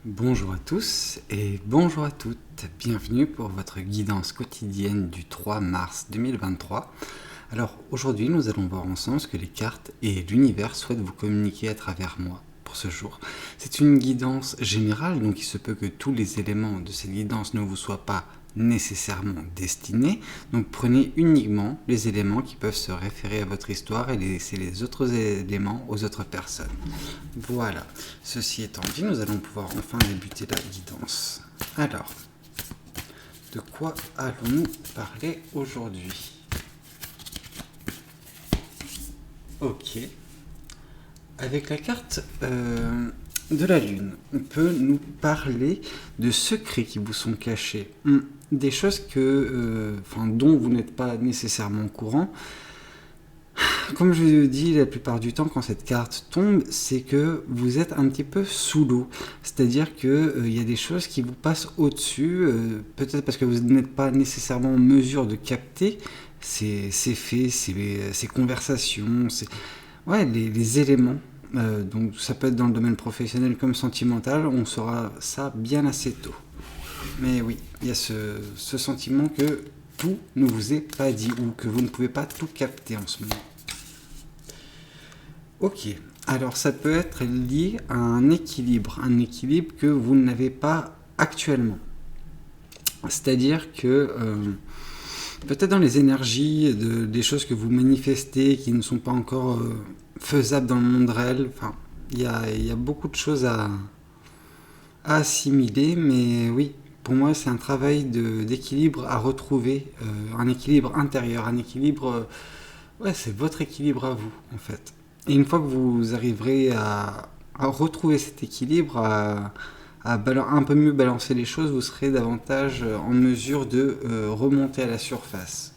Bonjour à tous et bonjour à toutes. Bienvenue pour votre guidance quotidienne du 3 mars 2023. Alors aujourd'hui, nous allons voir ensemble ce que les cartes et l'univers souhaitent vous communiquer à travers moi pour ce jour. C'est une guidance générale, donc il se peut que tous les éléments de cette guidance ne vous soient pas nécessairement destinés. Donc prenez uniquement les éléments qui peuvent se référer à votre histoire et laissez les autres éléments aux autres personnes. Voilà, ceci étant dit, nous allons pouvoir enfin débuter la guidance. Alors, de quoi allons-nous parler aujourd'hui? Ok. Avec la carte de la Lune, on peut nous parler de secrets qui vous sont cachés. Des choses dont vous n'êtes pas nécessairement au courant. Comme je le dis la plupart du temps quand cette carte tombe, c'est que vous êtes un petit peu sous l'eau. C'est-à-dire qu'il y a des choses qui vous passent au-dessus, peut-être parce que vous n'êtes pas nécessairement en mesure de capter ces faits, ces conversations, les éléments. Donc ça peut être dans le domaine professionnel comme sentimental, on saura ça bien assez tôt. Mais oui, il y a ce sentiment que tout ne vous est pas dit ou que vous ne pouvez pas tout capter en ce moment. Ok, alors ça peut être lié à un équilibre que vous n'avez pas actuellement. C'est-à-dire que peut-être dans les énergies, des choses que vous manifestez qui ne sont pas encore faisables dans le monde réel, il y a beaucoup de choses à assimiler, mais oui, pour moi c'est un travail d'équilibre à retrouver, un équilibre intérieur, un équilibre, c'est votre équilibre à vous en fait. Et une fois que vous arriverez à retrouver cet équilibre, à un peu mieux balancer les choses, vous serez davantage en mesure de remonter à la surface.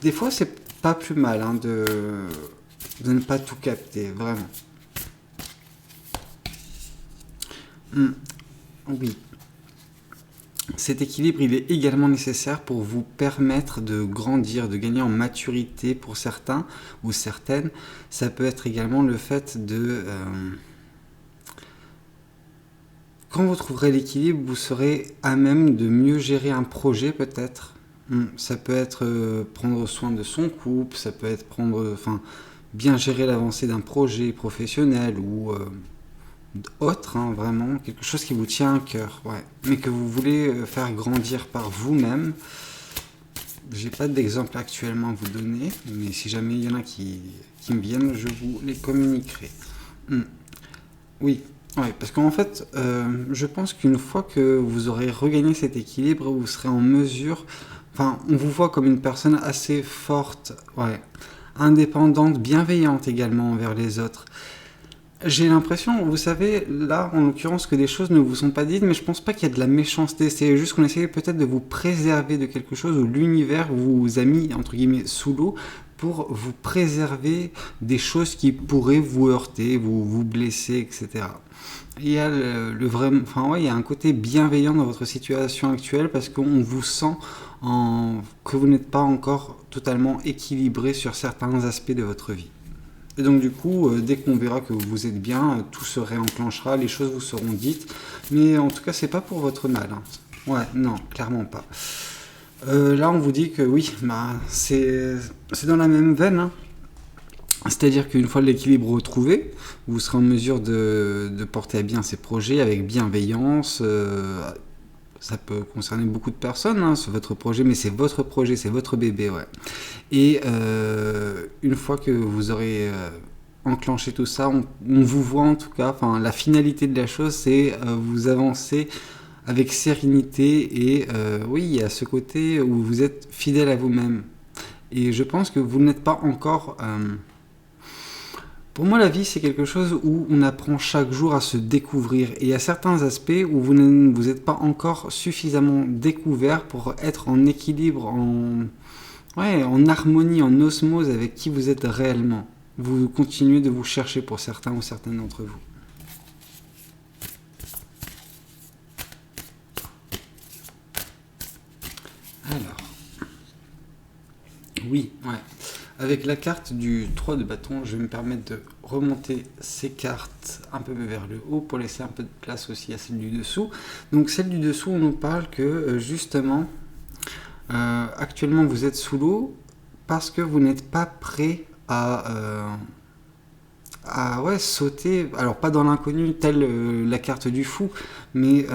Des fois, c'est pas plus mal de ne pas tout capter, vraiment. Oui. Cet équilibre, il est également nécessaire pour vous permettre de grandir, de gagner en maturité pour certains ou certaines. Ça peut être également le fait de... quand vous trouverez l'équilibre, vous serez à même de mieux gérer un projet peut-être. Ça peut être prendre soin de son couple, ça peut être bien gérer l'avancée d'un projet professionnel ou... autre, vraiment, quelque chose qui vous tient à cœur, mais que vous voulez faire grandir par vous-même. J'ai pas d'exemple actuellement à vous donner, mais si jamais il y en a qui me viennent, je vous les communiquerai. Oui, parce qu'en fait, je pense qu'une fois que vous aurez regagné cet équilibre, vous serez en mesure, on vous voit comme une personne assez forte, indépendante, bienveillante également envers les autres. J'ai l'impression, vous savez, là, en l'occurrence, que des choses ne vous sont pas dites, mais je pense pas qu'il y a de la méchanceté. C'est juste qu'on essaye peut-être de vous préserver de quelque chose où l'univers vous a mis, entre guillemets, sous l'eau pour vous préserver des choses qui pourraient vous heurter, vous blesser, etc. Il y a il y a un côté bienveillant dans votre situation actuelle parce qu'on vous sent que vous n'êtes pas encore totalement équilibré sur certains aspects de votre vie. Et donc du coup, dès qu'on verra que vous êtes bien, tout se réenclenchera, les choses vous seront dites. Mais en tout cas, c'est pas pour votre mal. Non, clairement pas. Là, on vous dit que oui, c'est dans la même veine. C'est-à-dire qu'une fois l'équilibre retrouvé, vous serez en mesure de porter à bien ces projets avec bienveillance. Ça peut concerner beaucoup de personnes, c'est votre projet, mais c'est votre projet, c'est votre bébé, Et une fois que vous aurez enclenché tout ça, on vous voit en tout cas, la finalité de la chose, c'est vous avancer avec sérénité et oui, il y a ce côté où vous êtes fidèle à vous-même. Et je pense que vous n'êtes pas encore... Pour moi, la vie, c'est quelque chose où on apprend chaque jour à se découvrir. Et il y a certains aspects où vous n'êtes pas encore suffisamment découvert pour être en équilibre, en harmonie, en osmose avec qui vous êtes réellement. Vous continuez de vous chercher pour certains ou certaines d'entre vous. Alors, oui, Avec la carte du 3 de bâton, je vais me permettre de remonter ces cartes un peu vers le haut pour laisser un peu de place aussi à celle du dessous. Donc celle du dessous, on nous parle que justement, actuellement vous êtes sous l'eau parce que vous n'êtes pas prêt à ouais, sauter, alors pas dans l'inconnu, telle la carte du fou, mais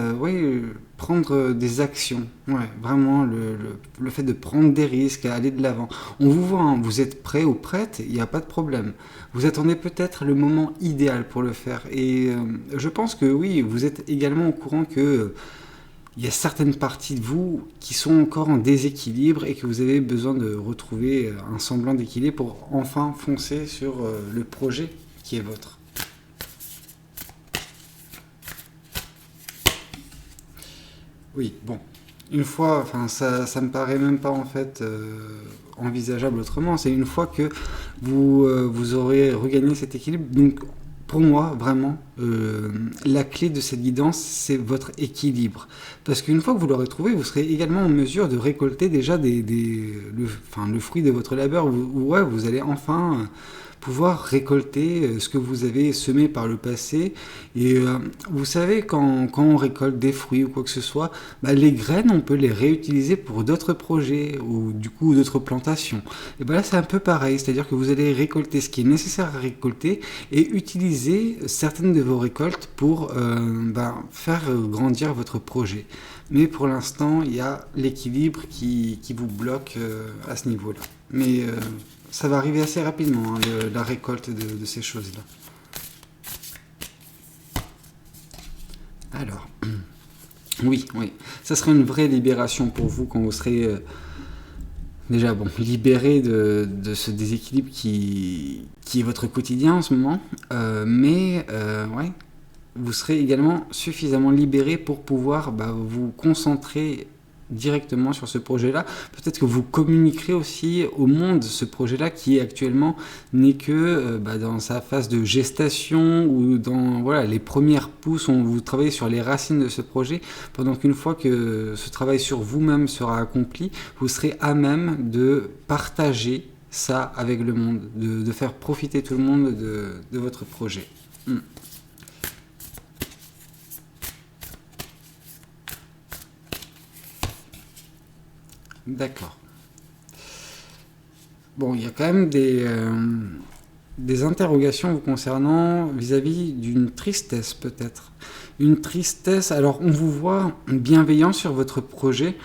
prendre des actions. Ouais, vraiment, le fait de prendre des risques, aller de l'avant. On vous voit, hein, vous êtes prêt ou prête, il n'y a pas de problème. Vous attendez peut-être le moment idéal pour le faire. Et je pense que oui, vous êtes également au courant que il y a certaines parties de vous qui sont encore en déséquilibre et que vous avez besoin de retrouver un semblant d'équilibre pour enfin foncer sur le projet qui est votre. Oui, bon. Une fois, enfin ça me paraît même pas en fait envisageable autrement. C'est une fois que vous aurez regagné cet équilibre. Donc pour moi, vraiment, la clé de cette guidance, c'est votre équilibre. Parce qu'une fois que vous l'aurez trouvé, vous serez également en mesure de récolter déjà le fruit de votre labeur. Vous allez enfin pouvoir récolter ce que vous avez semé par le passé. Et vous savez, quand on récolte des fruits ou quoi que ce soit, bah, les graines, on peut les réutiliser pour d'autres projets ou du coup d'autres plantations. Et ben là, c'est un peu pareil, c'est-à-dire que vous allez récolter ce qui est nécessaire à récolter et utiliser certaines de vos récoltes pour faire grandir votre projet. Mais pour l'instant, il y a l'équilibre qui vous bloque à ce niveau-là. Mais ça va arriver assez rapidement, hein, la récolte de ces choses-là. Alors, oui, ça serait une vraie libération pour vous quand vous serez déjà libéré de ce déséquilibre qui est votre quotidien en ce moment. Vous serez également suffisamment libéré pour pouvoir vous concentrer directement sur ce projet-là. Peut-être que vous communiquerez aussi au monde ce projet-là qui actuellement n'est que dans sa phase de gestation ou dans les premières pousses, vous travaillez sur les racines de ce projet, pendant qu'une fois que ce travail sur vous-même sera accompli, vous serez à même de partager ça avec le monde, de faire profiter tout le monde de votre projet. D'accord. Bon, il y a quand même des interrogations vous concernant vis-à-vis d'une tristesse peut-être. Une tristesse, alors on vous voit bienveillant sur votre projet,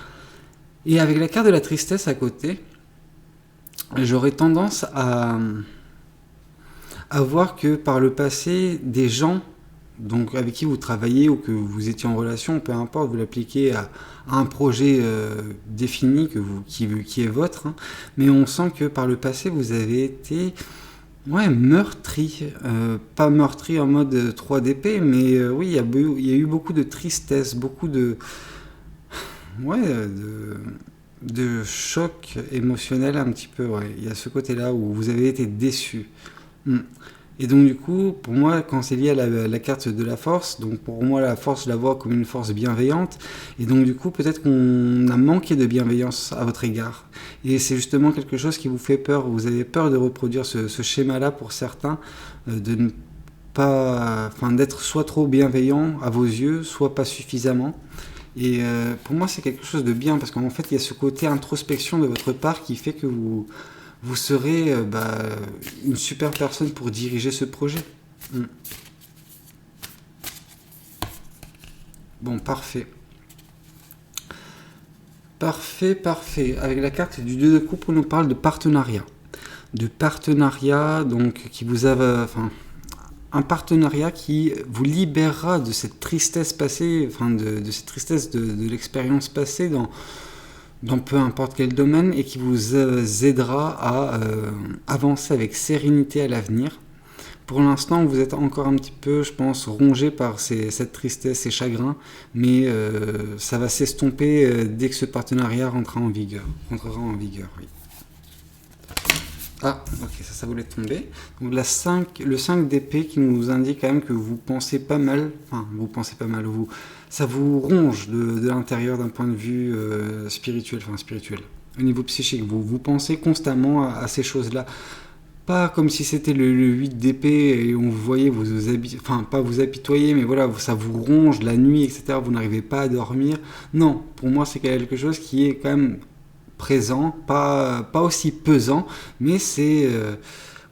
et avec la carte de la tristesse à côté, j'aurais tendance à voir que par le passé, des gens donc avec qui vous travaillez ou que vous étiez en relation, peu importe, vous l'appliquez à un projet défini qui est votre, hein, mais on sent que par le passé vous avez été meurtri, pas meurtri en mode 3DP, mais oui, il y a eu beaucoup de tristesse, beaucoup de choc émotionnel un petit peu, il y a ce côté-là où vous avez été déçu. Et donc du coup, pour moi, quand c'est lié à la carte de la force, donc pour moi la force, je la vois comme une force bienveillante, et donc du coup peut-être qu'on a manqué de bienveillance à votre égard. Et c'est justement quelque chose qui vous fait peur, vous avez peur de reproduire ce schéma-là pour certains, de ne pas, d'être soit trop bienveillant à vos yeux, soit pas suffisamment. Et pour moi c'est quelque chose de bien, parce qu'en fait il y a ce côté introspection de votre part qui fait que vous serez une super personne pour diriger ce projet. Bon, parfait. Parfait. Avec la carte du 2 de coupe, on nous parle de partenariat. De partenariat, donc, qui vous a... un partenariat qui vous libérera de cette tristesse passée, de cette tristesse de l'expérience passée dans peu importe quel domaine, et qui vous aidera à avancer avec sérénité à l'avenir. Pour l'instant, vous êtes encore un petit peu, je pense, rongé par cette tristesse et chagrin, mais ça va s'estomper dès que ce partenariat rentrera en vigueur, oui. Ah, ok, ça voulait tomber. Donc le 5 d'épée qui nous indique quand même que vous pensez pas mal, ça vous ronge de l'intérieur d'un point de vue spirituel, au niveau psychique. Vous pensez constamment à ces choses-là. pas comme si c'était le 8 d'épée et on vous voyait enfin pas vous apitoyer, mais voilà, ça vous ronge la nuit, etc. Vous n'arrivez pas à dormir. Non, pour moi c'est quelque chose qui est quand même présent, pas aussi pesant, mais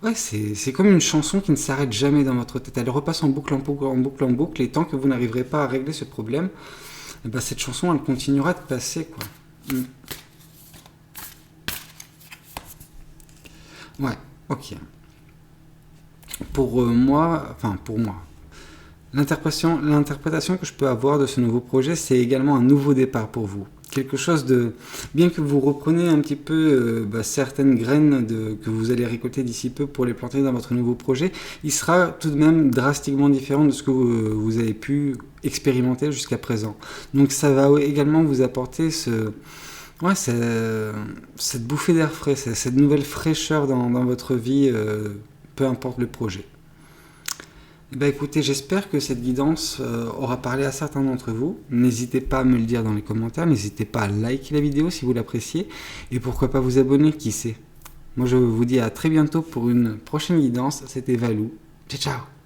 ouais, c'est comme une chanson qui ne s'arrête jamais dans votre tête. Elle repasse en boucle, en boucle, en boucle, en boucle, et tant que vous n'arriverez pas à régler ce problème, eh ben, cette chanson, elle continuera de passer, quoi. Ouais, ok. Pour moi, l'interprétation que je peux avoir de ce nouveau projet, c'est également un nouveau départ pour vous. Quelque chose de... Bien que vous repreniez un petit peu certaines graines que vous allez récolter d'ici peu pour les planter dans votre nouveau projet, il sera tout de même drastiquement différent de ce que vous avez pu expérimenter jusqu'à présent. Donc ça va également vous apporter ouais, cette bouffée d'air frais, cette nouvelle fraîcheur dans votre vie, peu importe le projet. Eh ben écoutez, j'espère que cette guidance aura parlé à certains d'entre vous. N'hésitez pas à me le dire dans les commentaires, n'hésitez pas à liker la vidéo si vous l'appréciez, et pourquoi pas vous abonner, qui sait. Moi je vous dis à très bientôt pour une prochaine guidance, c'était Valou. Ciao ciao.